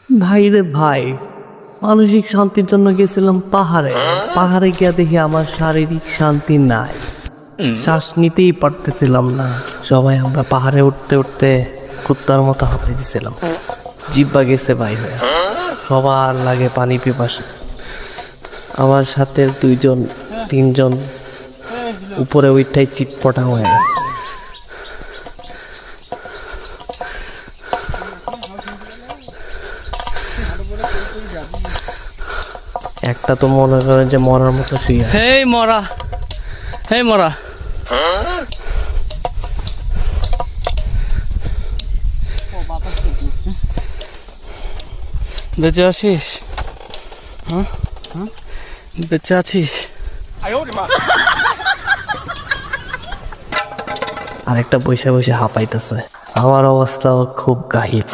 ভাই রে ভাই, মানসিক শান্তির জন্য গেছিলাম পাহাড়ে। পাহাড়ে গিয়া দেখি আমার শারীরিক শান্তি নাই, শ্বাস নিতেই পারতেছিলাম না। সবাই আমরা পাহাড়ে উঠতে উঠতে কুত্তার মতো হাঁপাইতেছিলাম, জিব্বা গেছে বাইরে, সবার লাগে পানি পিপাসা। আমার সাথে 2-3 জন উপরে ওইটাই চিটপটা হয়ে গেছে। একটা তো মনে করেন যে মরার মতো শুয়ে আছে। হেই মরা, হেই মরা, বেঁচে আছিস? হ্যাঁ, বেঁচে আছিস? আরেকটা বসে বসে হাঁপাইতেছে। আমার অবস্থাও খুব গাহির।